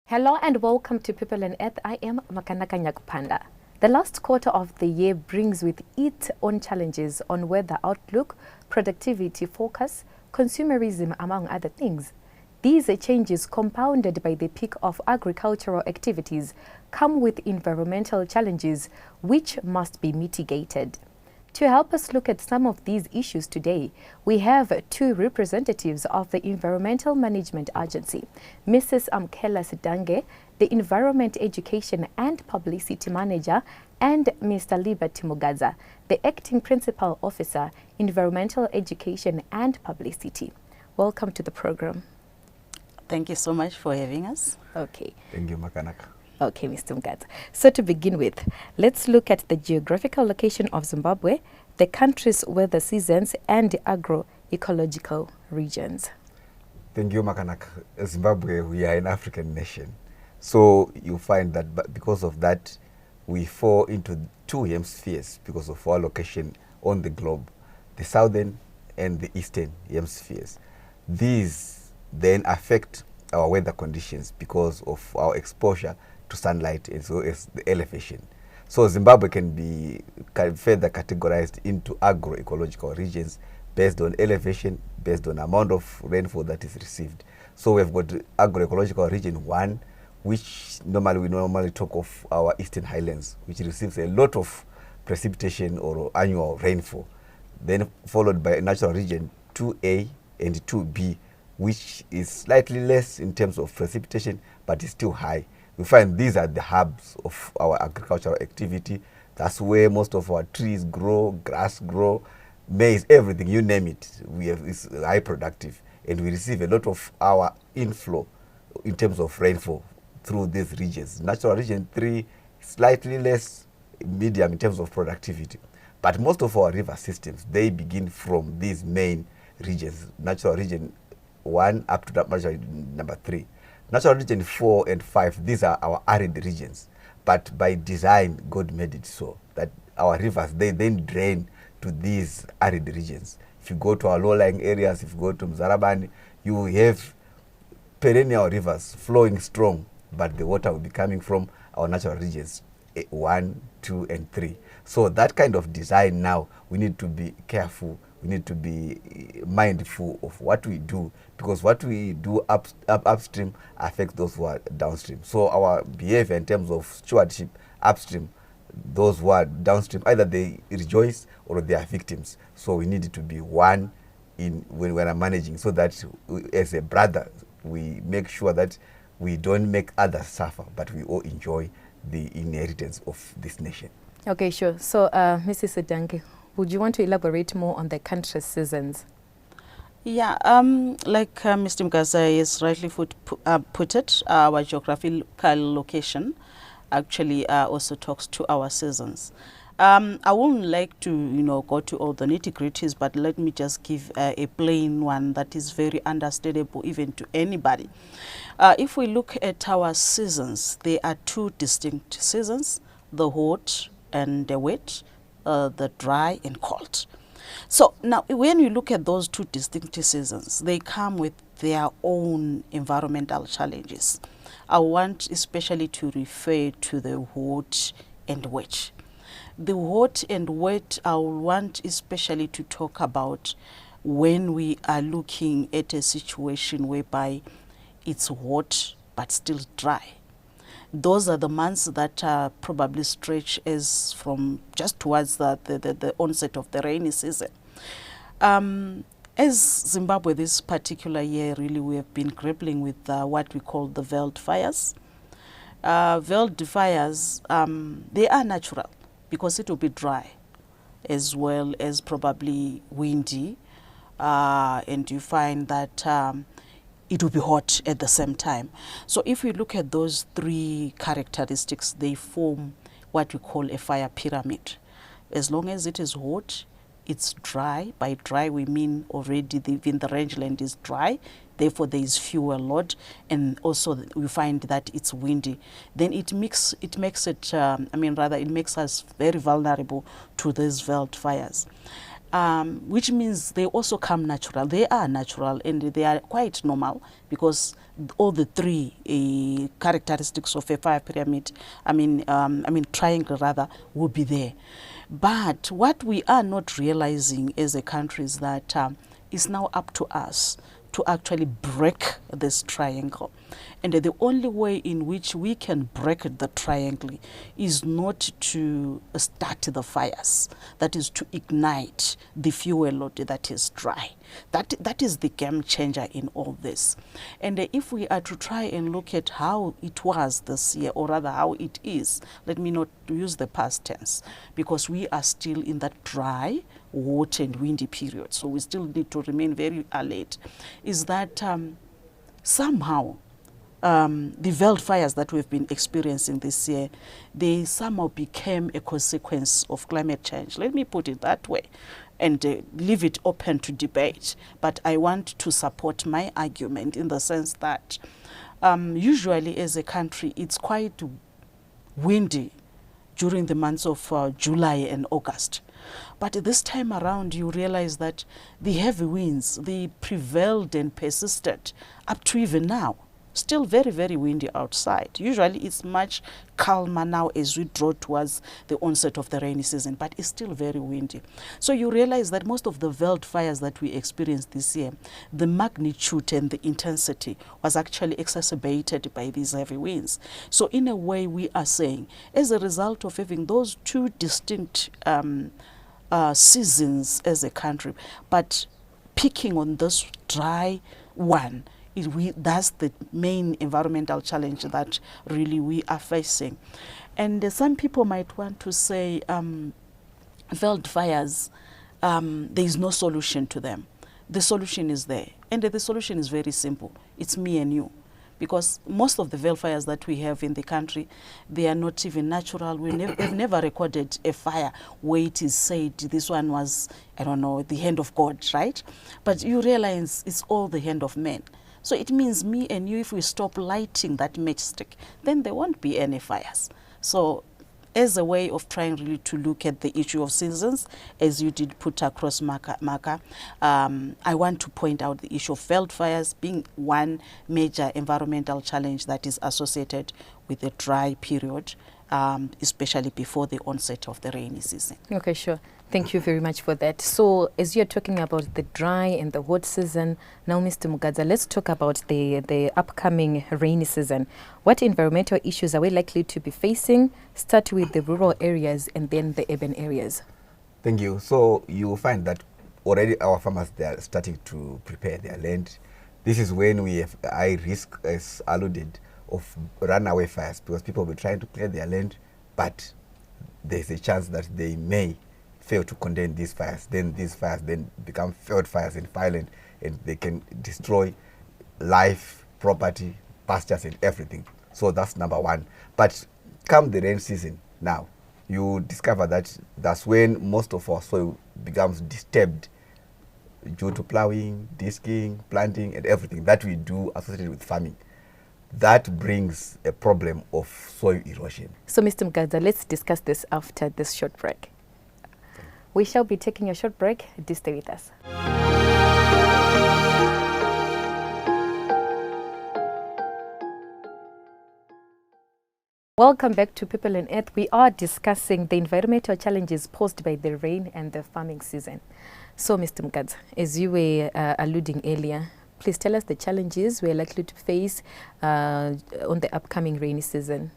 Hello and welcome to People on Earth. I am Makanaka Nyakupanda. The last quarter of the year brings with its own challenges on weather outlook, productivity focus, consumerism, among other things. These changes, compounded by the peak of agricultural activities, come with environmental challenges which must be mitigated. To help us look at some of these issues today, we have two representatives of the Environmental Management Agency, Mrs. Amkela Sidange, the Environment Education and Publicity Manager, and Mr. Liberty Mugaza, the Acting Principal Officer, Environmental Education and Publicity. Welcome to the program. Thank you so much for having us. Okay. Thank you, Makanaka. Okay, Mr. Mugaza. So to begin with, let's look at the geographical location of Zimbabwe, the country's weather seasons, and the agroecological regions. Thank you, Makanaka. Zimbabwe, we are an African nation. So you find that because of that, we fall into two hemispheres because of our location on the globe, the southern and the eastern hemispheres. These then affect our weather conditions because of our exposure to sunlight as well as the elevation. So Zimbabwe can be further categorized into agroecological regions based on elevation, based on amount of rainfall that is received. So we've got agroecological region 1, which we normally talk of our eastern highlands, which receives a lot of precipitation or annual rainfall. Then followed by natural region 2A and 2B, which is slightly less in terms of precipitation, but is still high. We find these are the hubs of our agricultural activity. That's where most of our trees grow, grass grow, maize, everything, you name it. It's high productive. And we receive a lot of our inflow in terms of rainfall through these regions. Natural region 3, slightly less medium in terms of productivity. But most of our river systems, they begin from these main regions, natural region 1 up to natural number 3. Natural region 4 and 5, these are our arid regions. But by design, God made it so that our rivers, they then drain to these arid regions. If you go to our low-lying areas, if you go to Mzarabani, you have perennial rivers flowing strong, but the water will be coming from our natural regions 1, 2, and 3. So that kind of design now, we need to be careful. We need to be mindful of what we do, because what we do upstream affects those who are downstream. So our behavior in terms of stewardship upstream, those who are downstream, either they rejoice or they are victims. So we need to be one in when we are managing, so that as a brother, we make sure that we don't make others suffer, but we all enjoy the inheritance of this nation. Okay, sure. So, Mrs. Sidange, would you want to elaborate more on the country's seasons? Yeah, like Mr. Mugaza has rightly put it, our geographical location actually also talks to our seasons. I wouldn't like to, go to all the nitty-gritties, but let me just give a plain one that is very understandable even to anybody. If we look at our seasons, there are two distinct seasons, the hot and the wet, the dry and cold. So now when you look at those two distinct seasons, they come with their own environmental challenges. I want especially to refer to the hot and wet. The hot and wet, I want especially to talk about when we are looking at a situation whereby it's hot but still dry. Those are the months that probably stretch as from just towards the onset of the rainy season. As Zimbabwe this particular year, really we have been grappling with what we call the veld fires. Veld fires, they are natural because it will be dry as well as probably windy, and you find that it will be hot at the same time. So if we look at those three characteristics, they form what we call a fire pyramid. As long as it is hot, it's dry. By dry, we mean already even the rangeland is dry, therefore there is fuel load, and also we find that it's windy. Then it makes us very vulnerable to these veld fires. which means they also come natural. They are natural and they are quite normal because all the three characteristics of a fire pyramid, triangle rather, will be there. But what we are not realizing as a country is that it's now up to us to actually break this triangle. And the only way in which we can break the triangle is not to start the fires, that is to ignite the fuel load that is dry. That is the game changer in all this. And if we are to try and look at how it was this year, or rather how it is, let me not use the past tense, because we are still in that dry, hot and windy period, so we still need to remain very alert, is that somehow the wildfires that we've been experiencing this year, they somehow became a consequence of climate change. Let me put it that way and leave it open to debate. But I want to support my argument in the sense that usually as a country, it's quite windy during the months of July and August. But this time around, you realize that the heavy winds, they prevailed and persisted up to even now. Still very, very windy outside. Usually it's much calmer now as we draw towards the onset of the rainy season, but it's still very windy. So you realize that most of the wildfires that we experienced this year, the magnitude and the intensity was actually exacerbated by these heavy winds. So in a way, we are saying, as a result of having those two distinct seasons as a country, but picking on this dry one, that's the main environmental challenge that really we are facing. And some people might want to say wildfires, there is no solution to them. The solution is there. And the solution is very simple. It's me and you. Because most of the wildfires that we have in the country, they are not even natural. We've never recorded a fire where it is said this one was, I don't know, the hand of God, right? But you realize it's all the hand of man. So it means me and you, if we stop lighting that matchstick, then there won't be any fires. So as a way of trying really to look at the issue of seasons, as you did put across marker, I want to point out the issue of wildfires being one major environmental challenge that is associated with the dry period, especially before the onset of the rainy season. Okay, sure. Thank you very much for that. So as you're talking about the dry and the hot season, now Mr. Mugadza, let's talk about the upcoming rainy season. What environmental issues are we likely to be facing? Start with the rural areas and then the urban areas. Thank you. So you will find that already our farmers, they are starting to prepare their land. This is when we have high risk, as alluded, of runaway fires, because people will be trying to clear their land, but there's a chance that they may fail to contain these fires. Then these fires then become field fires in fireland, and they can destroy life, property, pastures and everything. So that's number one. But come the rain season now, you discover that that's when most of our soil becomes disturbed due to plowing, disking, planting and everything that we do associated with farming. That brings a problem of soil erosion. So Mr. Mugadza, let's discuss this after this short break. We shall be taking a short break. Do stay with us. Welcome back to People on Earth. We are discussing the environmental challenges posed by the rain and the farming season. So, Mr. Mugadza, as you were alluding earlier, please tell us the challenges we are likely to face on the upcoming rainy season.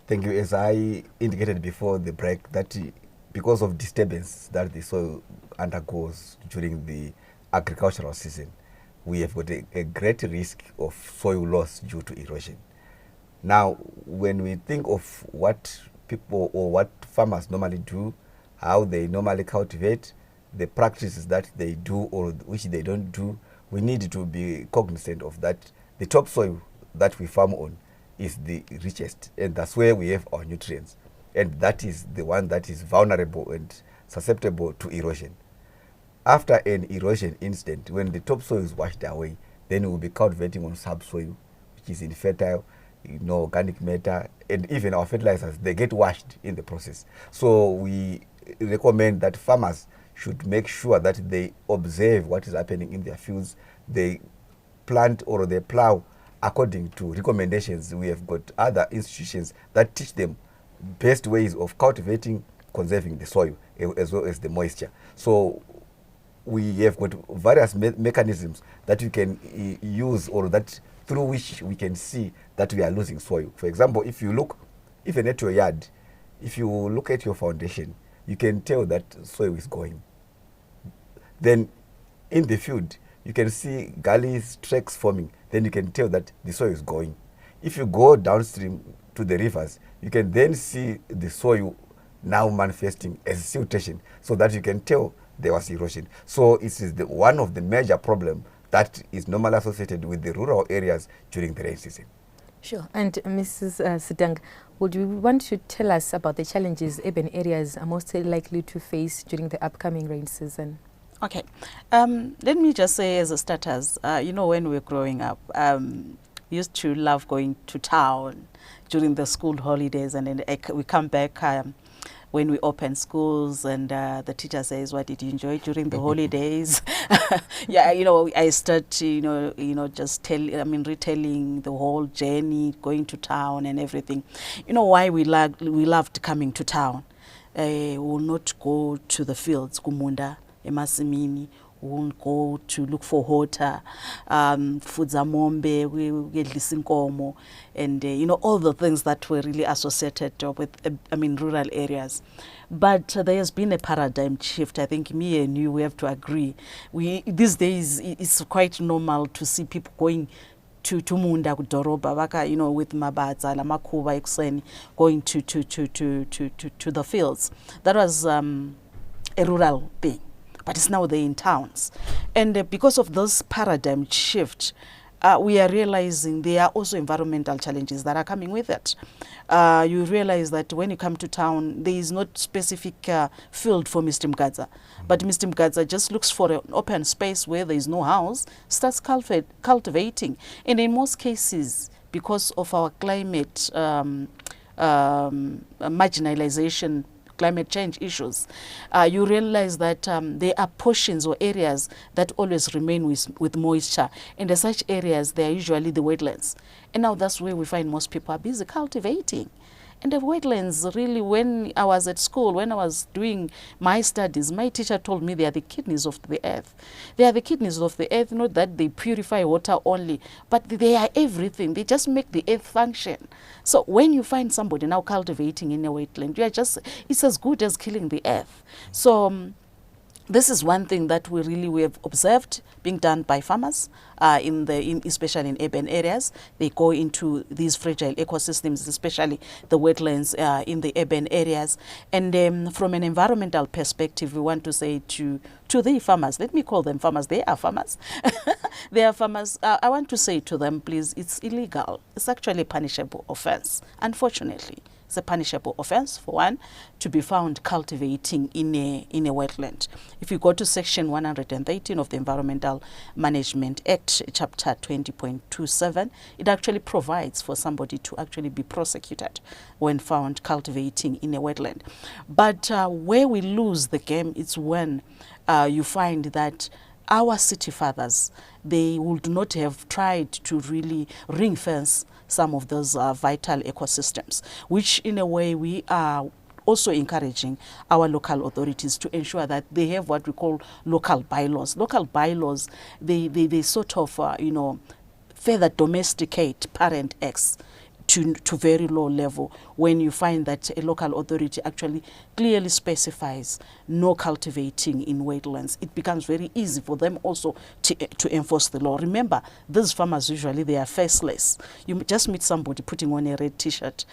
Thank you. As I indicated before the break, that because of disturbance that the soil undergoes during the agricultural season, we have got a great risk of soil loss due to erosion. Now, when we think of what people or what farmers normally do, how they normally cultivate, the practices that they do or which they don't do, we need to be cognizant of that. The topsoil that we farm on is the richest, and that's where we have our nutrients. And that is the one that is vulnerable and susceptible to erosion. After an erosion incident, when the topsoil is washed away, then we'll be cultivating on subsoil, which is infertile, organic matter, and even our fertilizers, they get washed in the process. So we recommend that farmers should make sure that they observe what is happening in their fields. They plant or they plow according to recommendations. We have got other institutions that teach them best ways of cultivating, conserving the soil, as well as the moisture. So we have got various mechanisms that we can use, or that through which we can see that we are losing soil. For example, if you look even at your yard, if you look at your foundation, you can tell that soil is going. Then in the field, you can see gullies, tracks forming. Then you can tell that the soil is going. If you go downstream to the rivers, you can then see the soil now manifesting as siltation, so that you can tell there was erosion. So it is one of the major problems that is normally associated with the rural areas during the rain season. Sure. And Mrs. Sidang, would you want to tell us about the challenges urban areas are most likely to face during the upcoming rain season? Okay. Let me just say as a starters, when we were growing up, we used to love going to town during the school holidays, and then we come back when we open schools, and the teacher says, "What did you enjoy during the holidays?" Yeah, I start, just retelling the whole journey, going to town and everything. Why we loved coming to town. We will not go to the fields, kumunda, emasimini. We won't go to look for water, fudzamombe, we get lisinkomo, and all the things that were really associated with rural areas. But there has been a paradigm shift. I think me and you, we have to agree. These days it's quite normal to see people going to munda kudoroba baka, with mabatsa lamakuba ekuseni, going to the fields. That was a rural thing. But it's now they're in towns. And because of this paradigm shift, we are realizing there are also environmental challenges that are coming with it. You realize that when you come to town, there is not specific field for Mr. Mgadza. But Mr. Mgadza just looks for an open space where there is no house, starts cultivating. And in most cases, because of our climate marginalization, climate change issues, you realize that there are portions or areas that always remain with moisture, and in such areas they are usually the wetlands. And now that's where we find most people are busy cultivating. And the wetlands, really, when I was at school, when I was doing my studies, my teacher told me they are the kidneys of the earth. They are the kidneys of the earth, not that they purify water only, but they are everything. They just make the earth function. So when you find somebody now cultivating in a wetland, it's as good as killing the earth. So this is one thing that we have observed being done by farmers, especially in urban areas. They go into these fragile ecosystems, especially the wetlands in the urban areas. And from an environmental perspective, we want to say to the farmers, let me call them farmers, they are farmers. They are farmers. I want to say to them, please, it's illegal. It's actually a punishable offense, unfortunately. It's a punishable offense, for one, to be found cultivating in a wetland. If you go to section 113 of the Environmental Management Act, chapter 20.27, it actually provides for somebody to actually be prosecuted when found cultivating in a wetland. But where we lose the game is when you find that our city fathers, they would not have tried to really ring fence some of those vital ecosystems, which in a way we are also encouraging our local authorities to ensure that they have what we call local bylaws. Local bylaws, they sort of, further domesticate Parent X to very low level when you find that a local authority actually clearly specifies no cultivating in wetlands. It becomes very easy for them also to enforce the law. Remember, these farmers usually, they are faceless. You just meet somebody putting on a red t-shirt.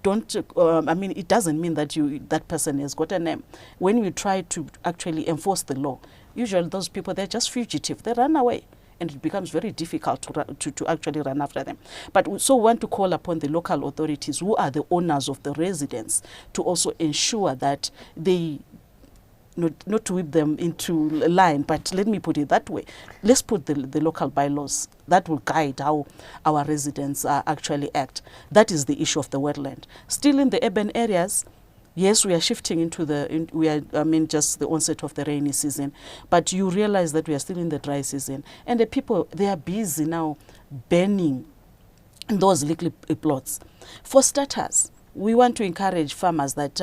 It doesn't mean that that person has got a name. When you try to actually enforce the law, usually those people, they're just fugitive. They run away. And it becomes very difficult to actually run after them. But we so want to call upon the local authorities, who are the owners of the residents, to also ensure that they, not to whip them into line, but let me put it that way. Let's put the local bylaws that will guide how our residents actually act. That is the issue of the wetland. Still in the urban areas, Yes, we are shifting into just the onset of the rainy season, but you realize that we are still in the dry season, and the people, they are busy now burning those little plots. For starters, we want to encourage farmers that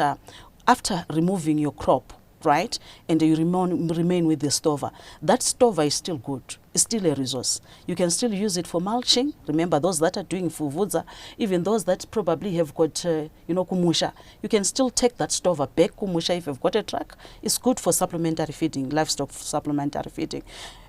after removing your crop, right, and you remain with the stover, that stover is still good. It's still a resource. You can still use it for mulching. Remember, those that are doing fuvudza, even those that probably have got, kumusha, you can still take that stover back kumusha if you've got a truck. It's good for supplementary feeding, livestock supplementary feeding.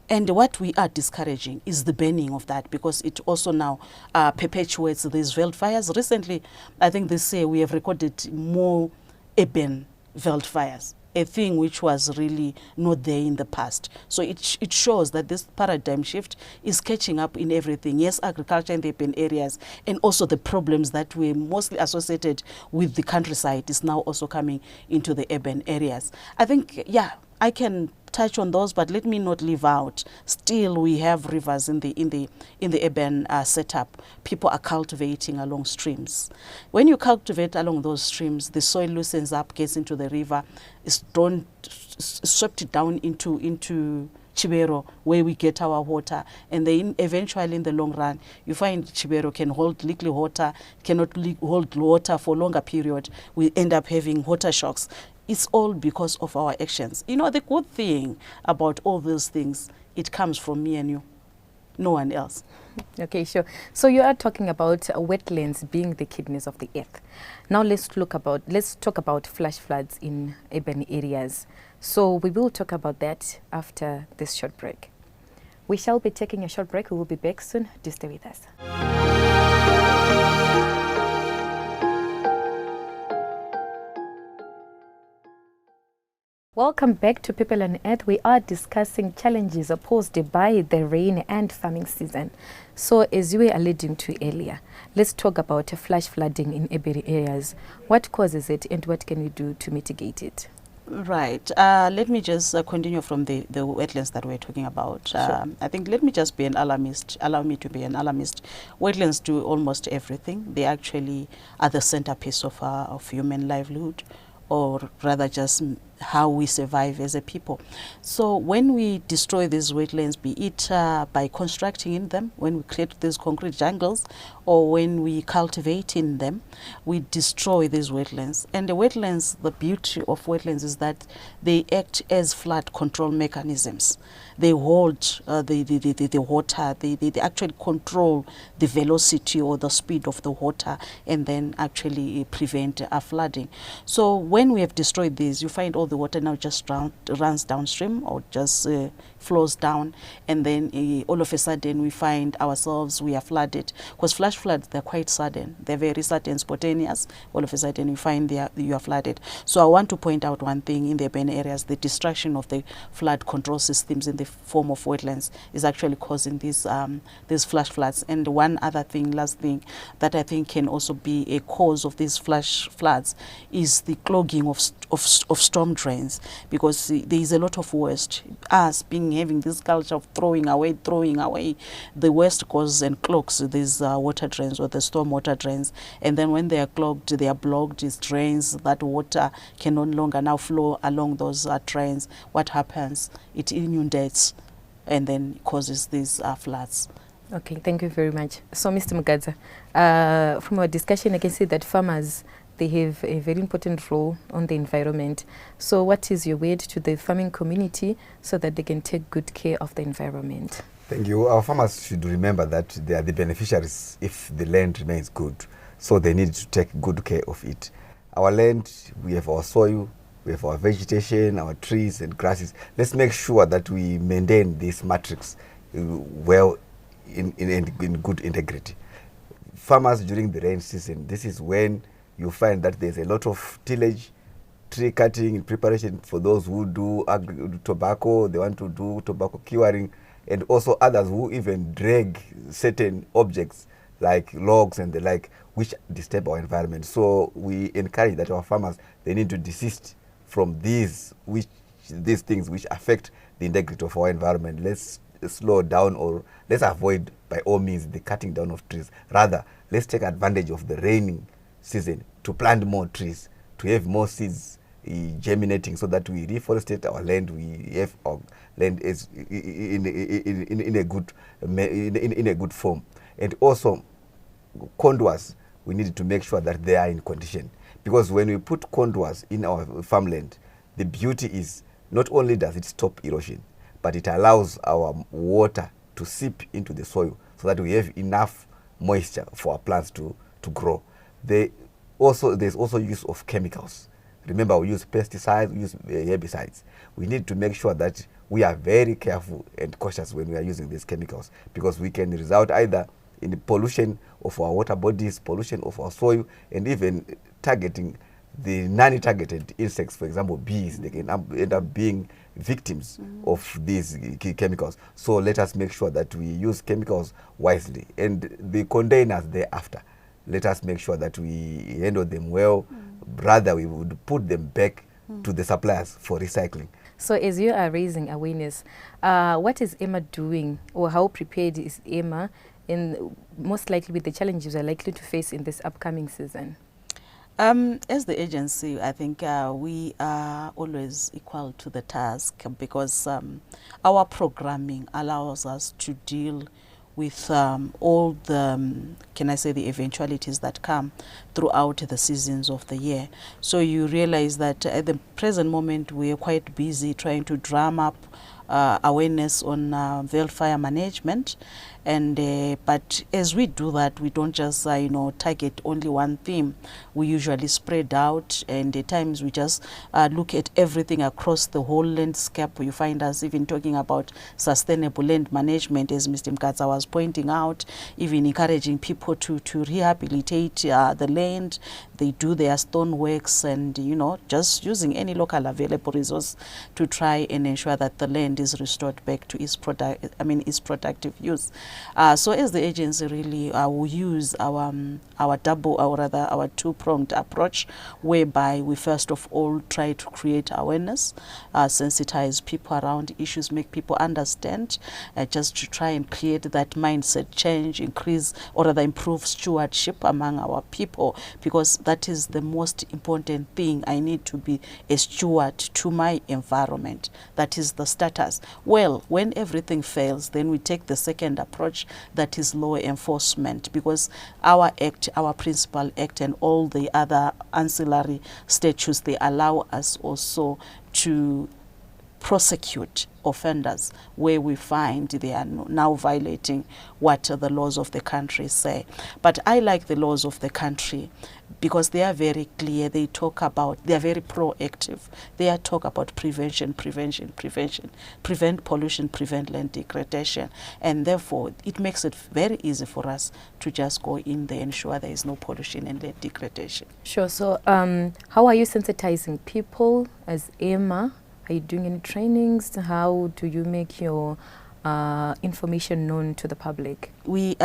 And what we are discouraging is the burning of that, because it also now perpetuates these wildfires. Recently, I think this year we have recorded more urban wildfires, a thing which was really not there in the past. So it shows that this paradigm shift is catching up in everything. Yes, agriculture in the urban areas, and also the problems that were mostly associated with the countryside is now also coming into the urban areas. I think, yeah, I can touch on those, but let me not leave out. Still, we have rivers in the urban setup. People are cultivating along streams. When you cultivate along those streams, the soil loosens up, gets into the river, is swept down into Chibero, where we get our water, and then eventually in the long run you find Chibero can hold little water, cannot hold water for longer period. We end up having water shocks. It's all because of our actions. You know, the good thing about all those things, it comes from me and you, no one else. Okay, sure. So you are talking about wetlands being the kidneys of the earth. Now let's talk about flash floods in urban areas. So we will talk about that after this short break. We shall be taking a short break. We will be back soon. Do stay with us. Welcome back to People on Earth. We are discussing challenges posed by the rain and farming season. So as you were alluding to earlier, let's talk about flash flooding in urban areas. What causes it and what can we do to mitigate it? Right. Let me just continue from the wetlands that we're talking about. Sure. I think let me just be an alarmist. Allow me to be an alarmist. Wetlands do almost everything. They actually are the centerpiece of human livelihood, or rather just how we survive as a people. So when we destroy these wetlands, be it by constructing in them, when we create these concrete jungles, or when we cultivate in them, we destroy these wetlands. And the wetlands, the beauty of wetlands is that they act as flood control mechanisms. They hold the water, they actually control the velocity or the speed of the water, and then actually prevent flooding. So when we have destroyed these, you find all the water now just runs downstream, or just flows down, and then all of a sudden we find ourselves, we are flooded. Because flash floods, they're quite sudden. They're very sudden, spontaneous. All of a sudden you find you are flooded. So I want to point out one thing in the urban areas: the destruction of the flood control systems in the form of wetlands is actually causing these flash floods. And one other thing, last thing, that I think can also be a cause of these flash floods is the clogging of storm drains, because there is a lot of waste. Us having this culture of throwing away, the waste causes and clogs these water drains, or the storm water drains. And then when they are clogged, they are blocked, these drains, that water can no longer now flow along those drains. What happens? It inundates and then causes these floods. Okay, thank you very much. So Mr. Mugadza, from our discussion I can see that farmers, they have a very important role on the environment. So what is your word to the farming community so that they can take good care of the environment? Thank you. Our farmers should remember that they are the beneficiaries if the land remains good. So they need to take good care of it. Our land, we have our soil, we have our vegetation, our trees and grasses. Let's make sure that we maintain this matrix well in good integrity. Farmers during the rain season, this is when you find that there's a lot of tillage, tree cutting in preparation for those who do tobacco, they want to do tobacco curing, and also others who even drag certain objects like logs and the like, which disturb our environment. So we encourage that our farmers, they need to desist from these things which affect the integrity of our environment. Let's slow down, or let's avoid by all means the cutting down of trees. Rather, let's take advantage of the raining season to plant more trees, to have more seeds germinating, so that we reforestate our land, we have our land is in a good form. And also contours, we need to make sure that they are in condition, because when we put contours in our farmland, the beauty is not only does it stop erosion, but it allows our water to seep into the soil so that we have enough moisture for our plants to grow. There's also use of chemicals. Remember, we use pesticides, we use herbicides. We need to make sure that we are very careful and cautious when we are using these chemicals, because we can result either in the pollution of our water bodies, pollution of our soil, and even targeting the non-targeted insects. For example, bees, they can end up being victims of these chemicals. So let us make sure that we use chemicals wisely, and the containers thereafter, let us make sure that we handle them well. Rather, we would put them back to the suppliers for recycling. So as you are raising awareness, what is EMA doing, or how prepared is EMA in most likely with the challenges we are likely to face in this upcoming season? As the agency, I think we are always equal to the task, because our programming allows us to deal with all the, can I say, the eventualities that come throughout the seasons of the year. So you realize that at the present moment we are quite busy trying to drum up awareness on wildfire management, and but as we do that, we don't just target only one theme. We usually spread out, and at times we just look at everything across the whole landscape. You find us even talking about sustainable land management, as Mr. Mkatsa was pointing out, even encouraging people to rehabilitate the land. They do their stoneworks, and just using any local available resource to try and ensure that the land is restored back to its productive use. So as the agency, really we use our two-pronged approach, whereby we first of all try to create awareness, sensitize people around issues, make people understand, just to try and create that mindset change, improve stewardship among our people, because that is the most important thing. I need to be a steward to my environment. That is the status. Well, when everything fails, then we take the second approach, that is law enforcement, because our act, our principal act, and all the other ancillary statutes, they allow us also to prosecute offenders where we find they are now violating what the laws of the country say. But I like the laws of the country because they are very clear. They are very proactive. They talk about prevention, prevent pollution, prevent land degradation, and therefore it makes it very easy for us to just go in there and ensure there is no pollution and land degradation. Sure. So how are you sensitizing people as EMA? Are you doing any trainings? How do you make your information known to the public? We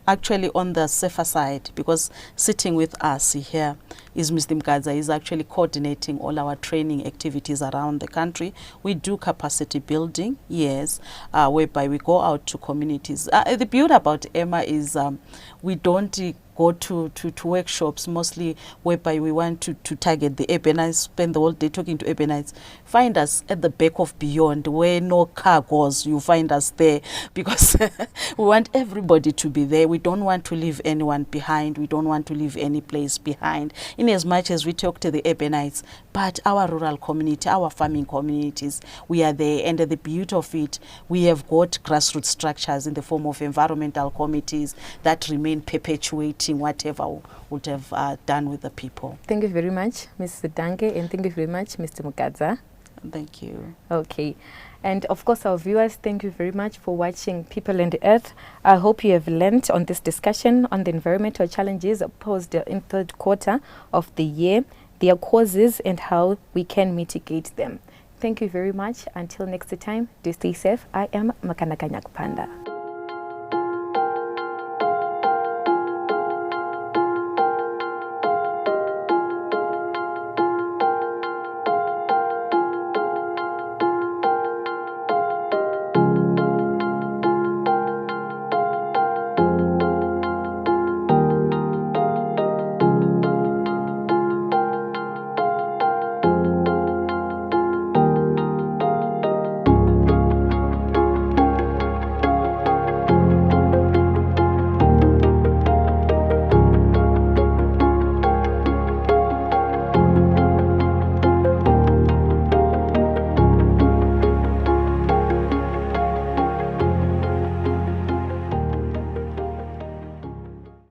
actually on the safer side, because sitting with us here is Mr. Mkatsa, is actually coordinating all our training activities around the country. We do capacity building, yes, whereby we go out to communities. The beauty about EMA is we don't go to workshops mostly whereby we want to target the urbanites, spend the whole day talking to urbanites. Find us at the back of beyond, where no car goes. You find us there, because we want everybody to be there. We don't want to leave anyone behind. We don't want to leave any place behind, in as much as we talk to the urbanites. But our rural community, our farming communities, we are there. And the beauty of it, we have got grassroots structures in the form of environmental committees that remain perpetuating whatever would have done with the people. Thank you very much, Mrs. Dange, and thank you very much, Mr. Mkatsa. Thank you. Okay. And of course, our viewers, thank you very much for watching People and the Earth. I hope you have learned on this discussion on the environmental challenges posed in third quarter of the year, their causes, and how we can mitigate them. Thank you very much. Until next time, do stay safe. I am Makanaka Nyakupanda.